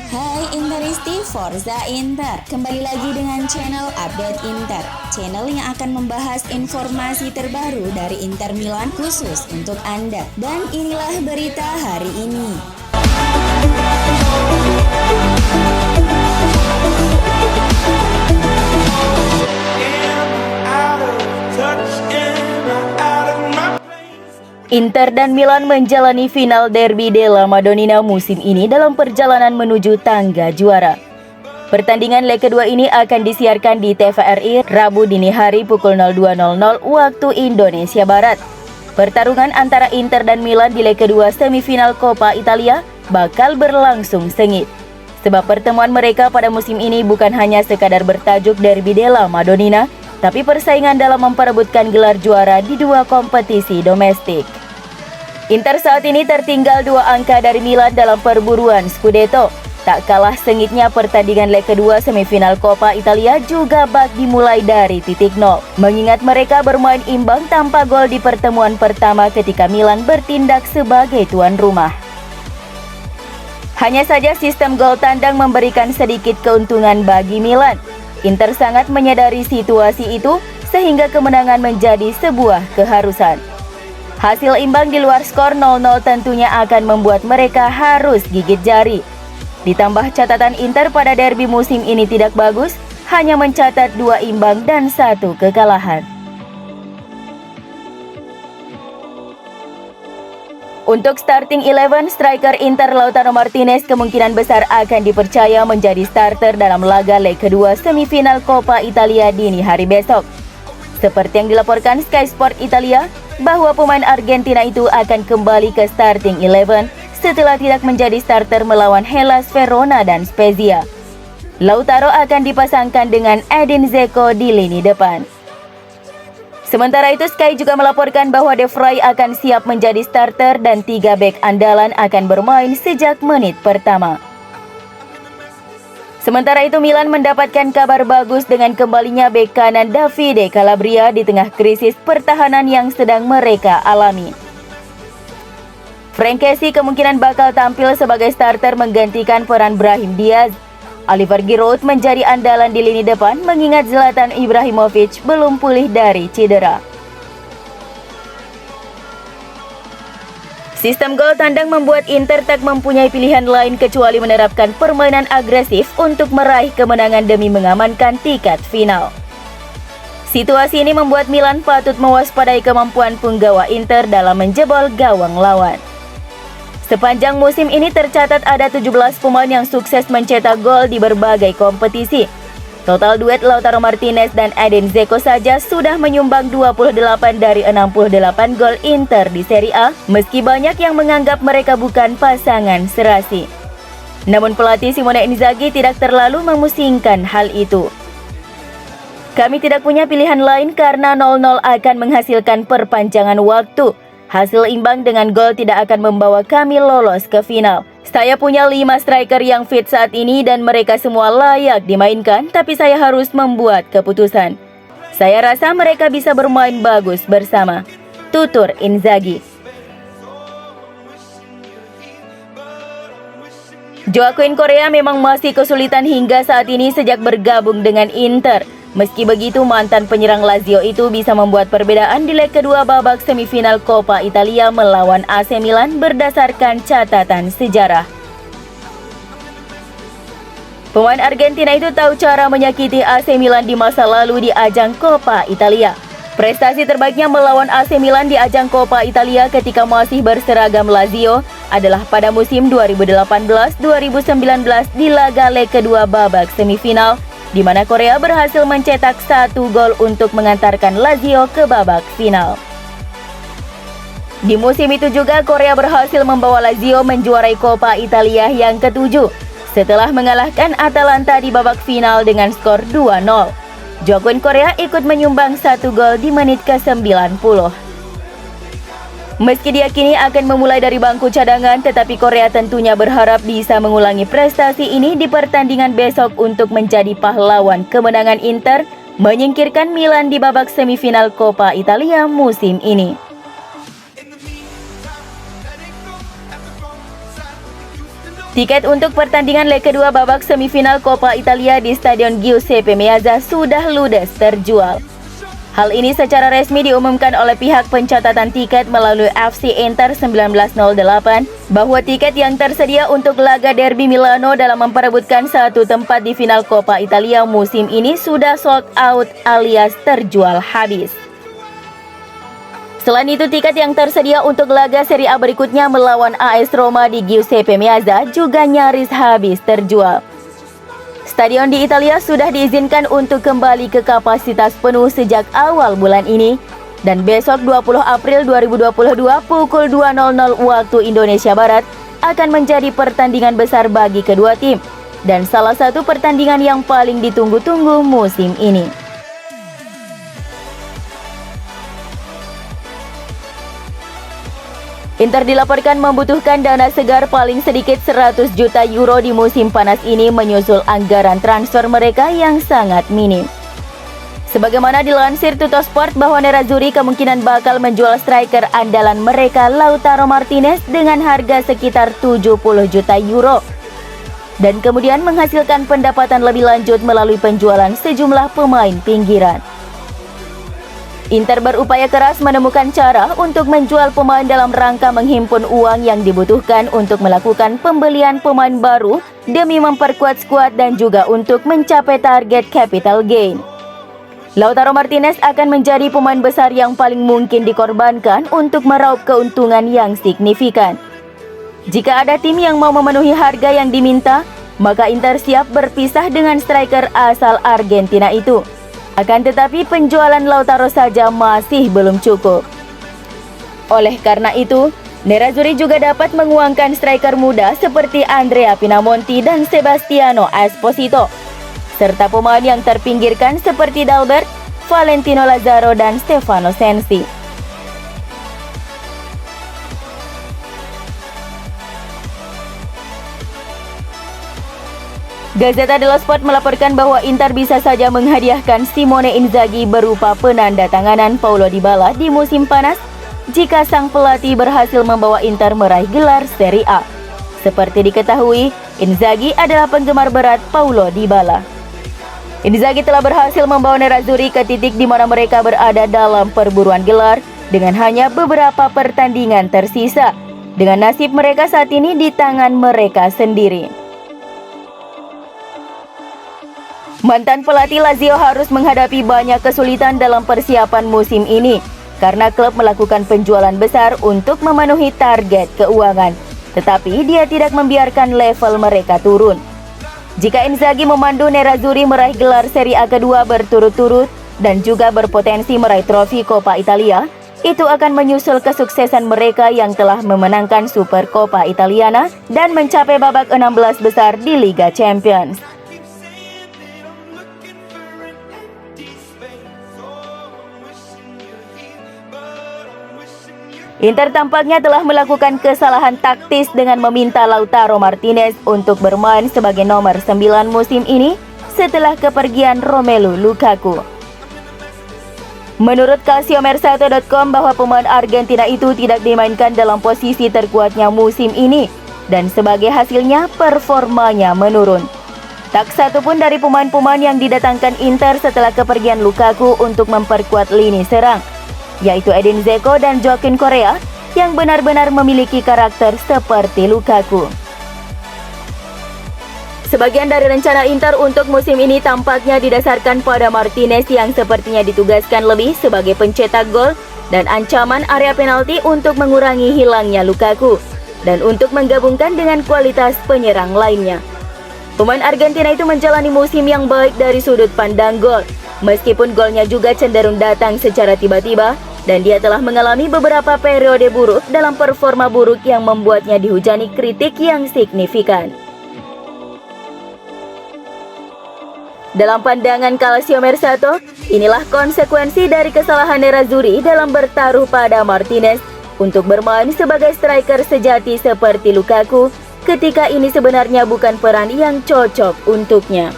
Hai Interisti, Forza Inter. Kembali lagi dengan channel Update Inter, channel yang akan membahas informasi terbaru dari Inter Milan khusus untuk Anda. Dan inilah berita hari ini. Inter dan Milan menjalani final Derby della Madonnina musim ini dalam perjalanan menuju tangga juara. Pertandingan leg kedua ini akan disiarkan di TVRI Rabu dini hari pukul 02.00 waktu Indonesia Barat. Pertarungan antara Inter dan Milan di leg kedua semifinal Coppa Italia bakal berlangsung sengit. Sebab pertemuan mereka pada musim ini bukan hanya sekadar bertajuk Derby della Madonnina, tapi persaingan dalam memperebutkan gelar juara di dua kompetisi domestik. Inter saat ini tertinggal 2 angka dari Milan dalam perburuan Scudetto. Tak kalah sengitnya pertandingan leg kedua semifinal Coppa Italia juga bak dimulai dari titik nol. Mengingat mereka bermain imbang tanpa gol di pertemuan pertama ketika Milan bertindak sebagai tuan rumah. Hanya saja sistem gol tandang memberikan sedikit keuntungan bagi Milan. Inter sangat menyadari situasi itu sehingga kemenangan menjadi sebuah keharusan. Hasil imbang di luar skor 0-0 tentunya akan membuat mereka harus gigit jari. Ditambah catatan Inter pada derby musim ini tidak bagus, hanya mencatat 2 imbang dan 1 kekalahan. Untuk starting 11, striker Inter Lautaro Martinez kemungkinan besar akan dipercaya menjadi starter dalam laga leg kedua semifinal Coppa Italia dini hari besok. Seperti yang dilaporkan Sky Sport Italia, bahwa pemain Argentina itu akan kembali ke starting 11 setelah tidak menjadi starter melawan Hellas Verona dan Spezia. Lautaro akan dipasangkan dengan Edin Dzeko di lini depan. Sementara itu Sky juga melaporkan bahwa De Vrij akan siap menjadi starter dan 3 bek andalan akan bermain sejak menit pertama. Sementara itu Milan mendapatkan kabar bagus dengan kembalinya bek kanan Davide Calabria di tengah krisis pertahanan yang sedang mereka alami. Frank Kessie kemungkinan bakal tampil sebagai starter menggantikan peran Brahim Diaz. Oliver Giroud menjadi andalan di lini depan mengingat Zlatan Ibrahimovic belum pulih dari cedera. Sistem gol tandang membuat Inter tak mempunyai pilihan lain kecuali menerapkan permainan agresif untuk meraih kemenangan demi mengamankan tiket final. Situasi ini membuat Milan patut mewaspadai kemampuan punggawa Inter dalam menjebol gawang lawan. Sepanjang musim ini tercatat ada 17 pemain yang sukses mencetak gol di berbagai kompetisi. Total duet Lautaro Martinez dan Edin Dzeko saja sudah menyumbang 28 dari 68 gol Inter di Serie A, meski banyak yang menganggap mereka bukan pasangan serasi. Namun pelatih Simone Inzaghi tidak terlalu memusingkan hal itu. Kami tidak punya pilihan lain karena 0-0 akan menghasilkan perpanjangan waktu. Hasil imbang dengan gol tidak akan membawa kami lolos ke final. Saya punya 5 striker yang fit saat ini dan mereka semua layak dimainkan, tapi saya harus membuat keputusan. Saya rasa mereka bisa bermain bagus bersama, tutur Inzaghi. Joaquin Correa memang masih kesulitan hingga saat ini sejak bergabung dengan Inter. Meski begitu, mantan penyerang Lazio itu bisa membuat perbedaan di leg kedua babak semifinal Coppa Italia melawan AC Milan berdasarkan catatan sejarah. Pemain Argentina itu tahu cara menyakiti AC Milan di masa lalu di ajang Coppa Italia. Prestasi terbaiknya melawan AC Milan di ajang Coppa Italia ketika masih berseragam Lazio adalah pada musim 2018-2019 di laga leg kedua babak semifinal, di mana Korea berhasil mencetak 1 gol untuk mengantarkan Lazio ke babak final. Di musim itu juga Korea berhasil membawa Lazio menjuarai Coppa Italia yang ke-7 setelah mengalahkan Atalanta di babak final dengan skor 2-0. Joaquin Correa ikut menyumbang 1 gol di menit ke-90. Meski diyakini akan memulai dari bangku cadangan, tetapi Korea tentunya berharap bisa mengulangi prestasi ini di pertandingan besok untuk menjadi pahlawan kemenangan Inter menyingkirkan Milan di babak semifinal Coppa Italia musim ini. Tiket untuk pertandingan leg kedua babak semifinal Coppa Italia di Stadion Giuseppe Meazza sudah ludes terjual. Hal ini secara resmi diumumkan oleh pihak pencatatan tiket melalui FC Inter 1908 bahwa tiket yang tersedia untuk laga Derby Milano dalam memperebutkan satu tempat di final Coppa Italia musim ini sudah sold out alias terjual habis. Selain itu, tiket yang tersedia untuk laga Serie A berikutnya melawan AS Roma di Giuseppe Meazza juga nyaris habis terjual. Stadion di Italia sudah diizinkan untuk kembali ke kapasitas penuh sejak awal bulan ini, dan besok 20 April 2022 pukul 2.00 waktu Indonesia Barat akan menjadi pertandingan besar bagi kedua tim, dan salah satu pertandingan yang paling ditunggu-tunggu musim ini. Inter dilaporkan membutuhkan dana segar paling sedikit 100 juta euro di musim panas ini menyusul anggaran transfer mereka yang sangat minim. Sebagaimana dilansir Tuttosport bahwa Nerazzurri kemungkinan bakal menjual striker andalan mereka Lautaro Martinez dengan harga sekitar 70 juta euro. Dan kemudian menghasilkan pendapatan lebih lanjut melalui penjualan sejumlah pemain pinggiran. Inter berupaya keras menemukan cara untuk menjual pemain dalam rangka menghimpun uang yang dibutuhkan untuk melakukan pembelian pemain baru demi memperkuat skuad dan juga untuk mencapai target capital gain. Lautaro Martinez akan menjadi pemain besar yang paling mungkin dikorbankan untuk meraup keuntungan yang signifikan. Jika ada tim yang mau memenuhi harga yang diminta, maka Inter siap berpisah dengan striker asal Argentina itu. Akan tetapi penjualan Lautaro saja masih belum cukup. Oleh karena itu, Nerazzurri juga dapat menguangkan striker muda seperti Andrea Pinamonti dan Sebastiano Esposito, serta pemain yang terpinggirkan seperti Dalbert, Valentino Lazaro, dan Stefano Sensi. Gazzetta dello Sport melaporkan bahwa Inter bisa saja menghadiahkan Simone Inzaghi berupa penandatanganan Paulo Dybala di musim panas jika sang pelatih berhasil membawa Inter meraih gelar Serie A. Seperti diketahui, Inzaghi adalah penggemar berat Paulo Dybala. Inzaghi telah berhasil membawa Nerazzurri ke titik di mana mereka berada dalam perburuan gelar dengan hanya beberapa pertandingan tersisa, dengan nasib mereka saat ini di tangan mereka sendiri. Mantan pelatih Lazio harus menghadapi banyak kesulitan dalam persiapan musim ini karena klub melakukan penjualan besar untuk memenuhi target keuangan, tetapi dia tidak membiarkan level mereka turun. Jika Inzaghi memandu Nerazzurri meraih gelar Serie A kedua berturut-turut dan juga berpotensi meraih trofi Coppa Italia, itu akan menyusul kesuksesan mereka yang telah memenangkan Super Coppa Italiana dan mencapai babak 16 besar di Liga Champions. Inter tampaknya telah melakukan kesalahan taktis dengan meminta Lautaro Martinez untuk bermain sebagai nomor 9 musim ini setelah kepergian Romelu Lukaku. Menurut Calciomercato.com bahwa pemain Argentina itu tidak dimainkan dalam posisi terkuatnya musim ini dan sebagai hasilnya performanya menurun. Tak satu pun dari pemain-pemain yang didatangkan Inter setelah kepergian Lukaku untuk memperkuat lini serang, yaitu Edin Dzeko dan Joaquin Correa yang benar-benar memiliki karakter seperti Lukaku. Sebagian dari rencana Inter untuk musim ini tampaknya didasarkan pada Martinez yang sepertinya ditugaskan lebih sebagai pencetak gol dan ancaman area penalti untuk mengurangi hilangnya Lukaku dan untuk menggabungkan dengan kualitas penyerang lainnya. Pemain Argentina itu menjalani musim yang baik dari sudut pandang gol, meskipun golnya juga cenderung datang secara tiba-tiba dan dia telah mengalami beberapa periode buruk dalam performa buruk yang membuatnya dihujani kritik yang signifikan. Dalam pandangan Calciomercato, inilah konsekuensi dari kesalahan Nerazzurri dalam bertaruh pada Martinez untuk bermain sebagai striker sejati seperti Lukaku ketika ini sebenarnya bukan peran yang cocok untuknya.